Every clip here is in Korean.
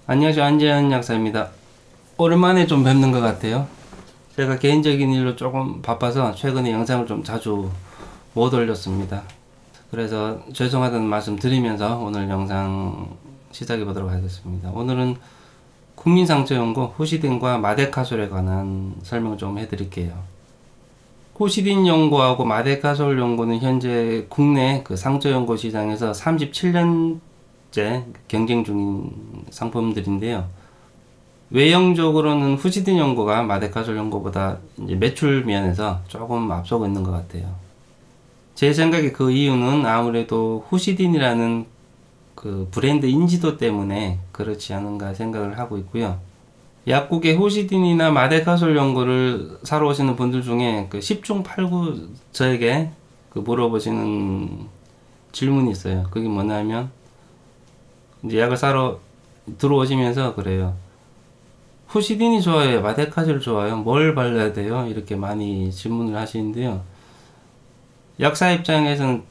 안녕하세요. 안재현 약사입니다. 오랜만에 좀 뵙는 것 같아요. 제가 개인적인 일로 조금 바빠서 최근에 영상을 좀 자주 못 올렸습니다. 그래서 죄송하다는 말씀 드리면서 오늘 영상 시작해 보도록 하겠습니다. 오늘은 국민상처연고 후시딘과 마데카솔에 관한 설명을 좀 해드릴게요. 후시딘 연고하고 마데카솔 연고는 현재 국내 그 상처연고 시장에서 37년째 경쟁 중인 상품들인데요. 외형적으로는 후시딘 연고가 마데카솔 연고보다 이제 매출 면에서 조금 앞서고 있는 것 같아요. 제 생각에 그 이유는 아무래도 후시딘이라는 그 브랜드 인지도 때문에 그렇지 않은가 생각을 하고 있고요. 약국에 후시딘이나 마데카솔 연고를 사러 오시는 분들 중에 그 10중 8구 저에게 그 물어보시는 질문이 있어요. 그게 뭐냐면 이제 약을 사러 들어오시면서 그래요. 후시딘이 좋아요? 마데카솔 좋아요? 뭘 발라야 돼요? 이렇게 많이 질문을 하시는데요. 약사 입장에서는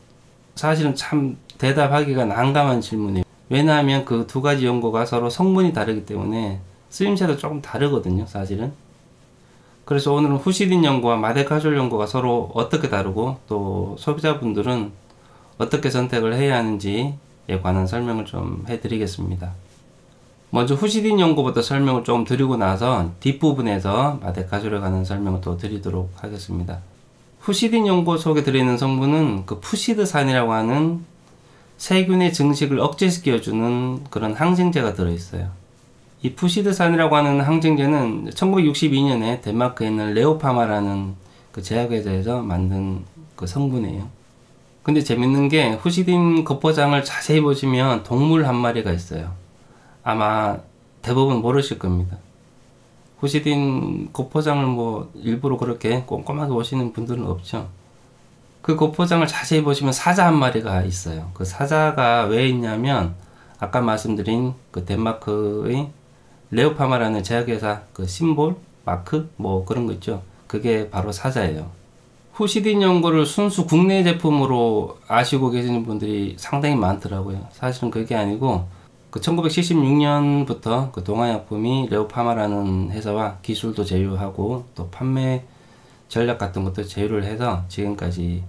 사실은 참 대답하기가 난감한 질문이에요. 왜냐하면 그 두 가지 연고가 서로 성분이 다르기 때문에 쓰임새도 조금 다르거든요, 사실은. 그래서 오늘은 후시딘 연고와 마데카솔 연고가 서로 어떻게 다르고 또 소비자분들은 어떻게 선택을 해야 하는지에 관한 설명을 좀 해드리겠습니다. 먼저 후시딘 연고부터 설명을 좀 드리고 나서 뒷부분에서 마데카솔에 관한 설명을 또 드리도록 하겠습니다. 후시딘 연고 속에 들어있는 성분은 그 푸시드산이라고 하는 세균의 증식을 억제시켜주는 그런 항생제가 들어있어요. 이 푸시드산이라고 하는 항생제는 1962년에 덴마크에 있는 레오파마라는 그 제약회사에서 만든 그 성분이에요. 근데 재밌는 게 후시딘 겉포장을 자세히 보시면 동물 한 마리가 있어요. 아마 대부분 모르실 겁니다. 후시딘 겉포장을 뭐 일부러 그렇게 꼼꼼하게 보시는 분들은 없죠. 그 겉포장을 자세히 보시면 사자 한 마리가 있어요. 그 사자가 왜 있냐면 아까 말씀드린 그 덴마크의 레오파마라는 제약회사 그 심볼, 마크 뭐 그런 거 있죠. 그게 바로 사자예요. 후시딘 연고를 순수 국내 제품으로 아시고 계시는 분들이 상당히 많더라고요. 사실은 그게 아니고 그 1976년부터 그 동아약품이 레오파마라는 회사와 기술도 제휴하고 또 판매 전략 같은 것도 제휴를 해서 지금까지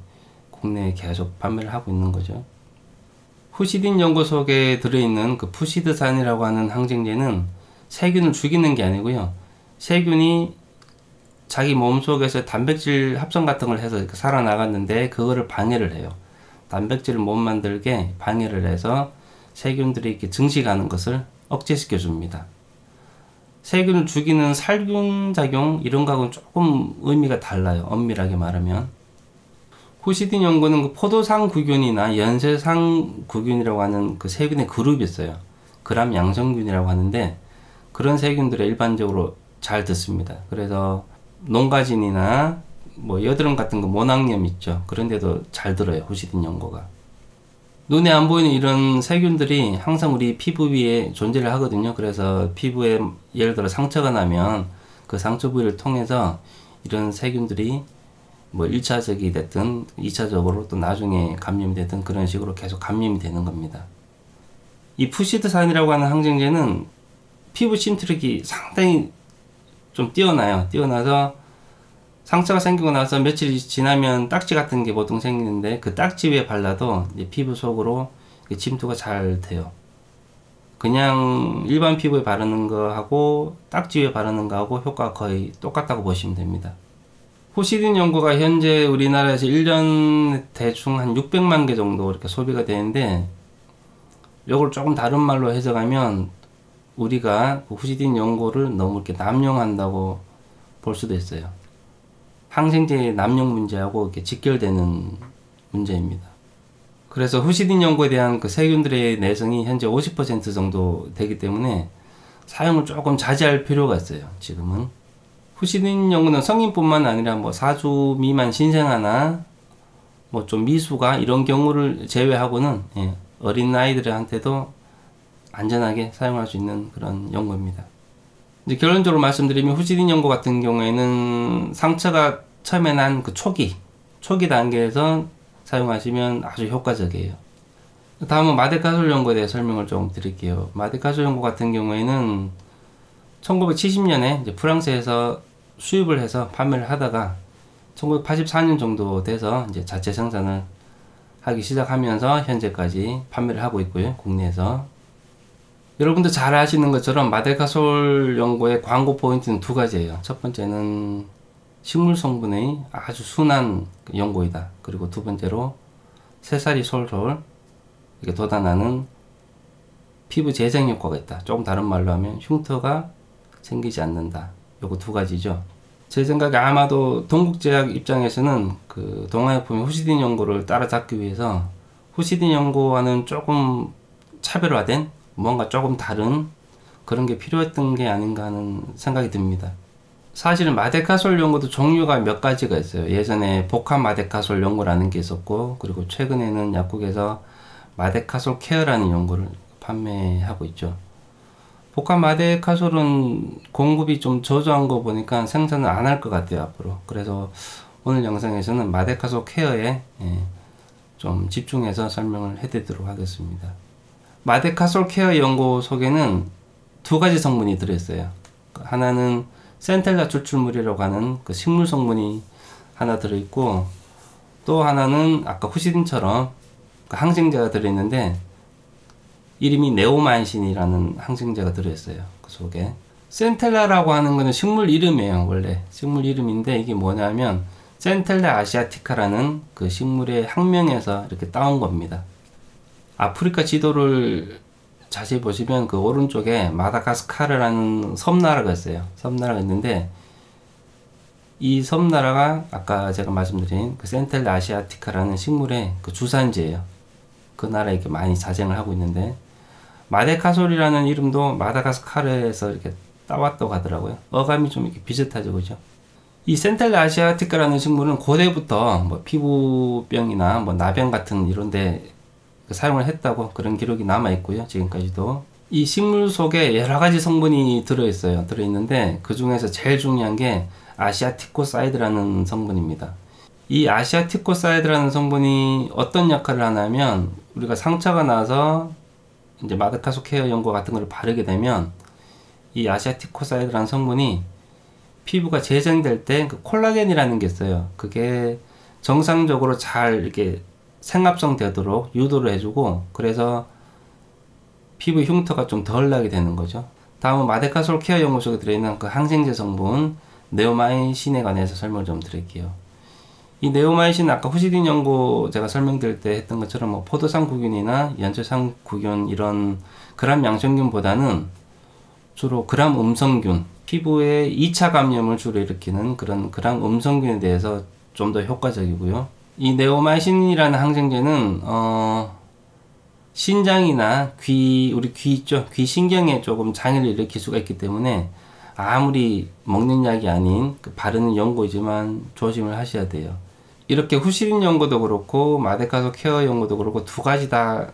국내에 계속 판매를 하고 있는 거죠. 후시딘 연고 속에 들어있는 그 푸시드산이라고 하는 항생제는 세균을 죽이는 게 아니고요. 세균이 자기 몸속에서 단백질 합성 같은 걸 해서 살아나갔는데 그거를 방해를 해요. 단백질을 못 만들게 방해를 해서 세균들이 이렇게 증식하는 것을 억제시켜 줍니다. 세균을 죽이는 살균 작용 이런 거하고는 조금 의미가 달라요. 엄밀하게 말하면. 후시딘 연고는 그 포도상구균이나 연쇄상구균이라고 하는 그 세균의 그룹이 있어요. 그람 양성균이라고 하는데 그런 세균들에 일반적으로 잘 듣습니다. 그래서 농가진이나 뭐 여드름 같은 거 모낭염 있죠. 그런데도 잘 들어요. 후시딘 연고가. 눈에 안 보이는 이런 세균들이 항상 우리 피부 위에 존재를 하거든요. 그래서 피부에 예를 들어 상처가 나면 그 상처 부위를 통해서 이런 세균들이 뭐 1차적이 됐든 2차적으로 또 나중에 감염이 됐든 그런 식으로 계속 감염이 되는 겁니다. 이 푸시드산이라고 하는 항생제는 피부 침투력이 상당히 좀 뛰어나요. 뛰어나서 상처가 생기고 나서 며칠이 지나면 딱지 같은 게 보통 생기는데 그 딱지 위에 발라도 이제 피부 속으로 침투가 잘 돼요. 그냥 일반 피부에 바르는 거하고 딱지 위에 바르는 거하고 효과가 거의 똑같다고 보시면 됩니다. 후시딘 연고가 현재 우리나라에서 1년 대충 한 600만 개 정도 이렇게 소비가 되는데 요걸 조금 다른 말로 해석하면 우리가 후시딘 연고를 너무 이렇게 남용한다고 볼 수도 있어요. 항생제의 남용 문제하고 이렇게 직결되는 문제입니다. 그래서 후시딘 연고에 대한 그 세균들의 내성이 현재 50% 정도 되기 때문에 사용을 조금 자제할 필요가 있어요. 지금은. 후시딘 연고는 성인뿐만 아니라 뭐 4주 미만 신생아나 뭐 좀 미숙아 이런 경우를 제외하고는 어린 아이들한테도 안전하게 사용할 수 있는 그런 연고입니다. 이제 결론적으로 말씀드리면 후시딘 연고 같은 경우에는 상처가 처음에 난 그 초기 단계에서 사용하시면 아주 효과적이에요. 다음은 마데카솔 연고에 대해 설명을 좀 드릴게요. 마데카솔 연고 같은 경우에는 1970년에 이제 프랑스에서 수입을 해서 판매를 하다가 1984년 정도 돼서 이제 자체 생산을 하기 시작하면서 현재까지 판매를 하고 있고요. 국내에서. 여러분도 잘 아시는 것처럼 마데카솔 연고의 광고 포인트는 두 가지예요. 첫 번째는 식물 성분의 아주 순한 연고이다. 그리고 두 번째로 새살이 솔솔 이렇게 돋아나는 피부 재생 효과가 있다. 조금 다른 말로 하면 흉터가 생기지 않는다. 요거 두 가지죠. 제 생각에 아마도 동국제약 입장에서는 그 동화약품의 후시딘 연고를 따라잡기 위해서 후시딘 연고와는 조금 차별화된 뭔가 조금 다른 그런 게 필요했던 게 아닌가 하는 생각이 듭니다. 사실은 마데카솔 연고도 종류가 몇 가지가 있어요. 예전에 복합 마데카솔 연고라는 게 있었고, 그리고 최근에는 약국에서 마데카솔 케어라는 연고를 판매하고 있죠. 복합 마데카솔은 공급이 좀 저조한 거 보니까 생산을 안 할 것 같아요, 앞으로. 그래서 오늘 영상에서는 마데카솔 케어에 좀 집중해서 설명을 해드리도록 하겠습니다. 마데카솔 케어 연고 속에는 두 가지 성분이 들어있어요. 하나는 센텔라 추출물이라고 하는 그 식물 성분이 하나 들어있고, 또 하나는 아까 후시딘처럼 그 항생제가 들어있는데 이름이 네오마이신이라는 항생제가 들어있어요. 그 속에 센텔라라고 하는 거는 식물 이름이에요. 원래 식물 이름인데 이게 뭐냐면 센텔라 아시아티카라는 그 식물의 학명에서 이렇게 따온 겁니다. 아프리카 지도를 자세히 보시면 그 오른쪽에 마다가스카르라는 섬나라가 있어요. 섬나라가 있는데 이 섬나라가 아까 제가 말씀드린 그 센텔라 아시아티카라는 식물의 그 주산지예요. 그 나라에 이렇게 많이 자생을 하고 있는데, 마데카솔이라는 이름도 마다가스카르에서 이렇게 따왔다고 하더라고요. 어감이 좀 이렇게 비슷하죠, 그죠? 이 센텔라 아시아티카라는 식물은 고대부터 뭐 피부병이나 뭐 나병 같은 이런데 사용을 했다고 그런 기록이 남아 있고요. 지금까지도 이 식물 속에 여러 가지 성분이 들어있어요. 들어있는데 그 중에서 제일 중요한 게 아시아티코사이드라는 성분입니다. 이 아시아티코사이드라는 성분이 어떤 역할을 하냐면, 우리가 상처가 나서 이제 마데카솔 케어 연고 같은 걸 바르게 되면 이 아시아티코사이드라는 성분이 피부가 재생될 때 그 콜라겐이라는 게 있어요. 그게 정상적으로 잘 이렇게 생합성 되도록 유도를 해주고, 그래서 피부 흉터가 좀 덜 나게 되는 거죠. 다음은 마데카솔 케어 연고 속에 들어있는 그 항생제 성분 네오마이신에 관해서 설명을 좀 드릴게요. 이 네오마이신 아까 후시딘 연고 제가 설명드릴 때 했던 것처럼 뭐 포도상구균이나 연초상구균 이런 그람 양성균보다는 주로 그람 음성균, 피부의 2차 감염을 주로 일으키는 그런 그람 음성균에 대해서 좀 더 효과적이고요. 이 네오마이신이라는 항생제는 신장이나 우리 귀 있죠? 귀 신경에 조금 장애를 일으킬 수가 있기 때문에 아무리 먹는 약이 아닌 그 바르는 연고이지만 조심을 하셔야 돼요. 이렇게 후시딘 연고도 그렇고 마데카솔 케어 연고도 그렇고 두 가지 다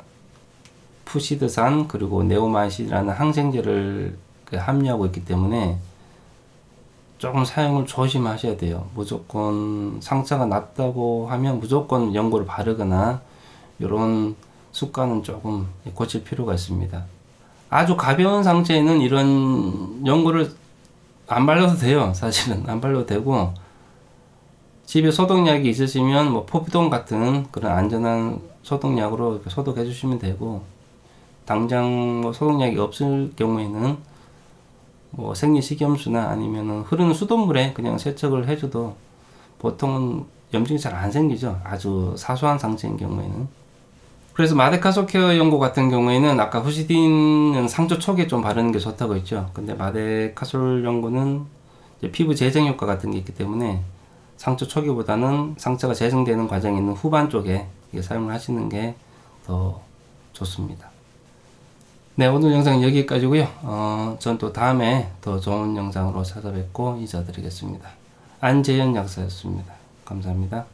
푸시드산 그리고 네오마이신이라는 항생제를 함유하고 있기 때문에 조금 사용을 조심하셔야 돼요. 무조건 상처가 났다고 하면 무조건 연고를 바르거나 이런 습관은 조금 고칠 필요가 있습니다. 아주 가벼운 상처에는 이런 연고를 안 발라도 돼요. 사실은 안 발라도 되고, 집에 소독약이 있으시면 뭐 포비돈 같은 그런 안전한 소독약으로 소독해 주시면 되고, 당장 뭐 소독약이 없을 경우에는 뭐 생리식염수나 아니면은 흐르는 수돗물에 그냥 세척을 해줘도 보통은 염증이 잘 안 생기죠. 아주 사소한 상처인 경우에는. 그래서 마데카솔 케어 연고 같은 경우에는 아까 후시딘은 상처 초기에 좀 바르는 게 좋다고 했죠. 근데 마데카솔 연고는 피부 재생 효과 같은 게 있기 때문에 상처 초기보다는 상처가 재생되는 과정에 있는 후반 쪽에 사용을 하시는 게 더 좋습니다. 네, 오늘 영상 여기까지고요. 전 또 다음에 더 좋은 영상으로 찾아뵙고 인사드리겠습니다. 안재현 약사였습니다. 감사합니다.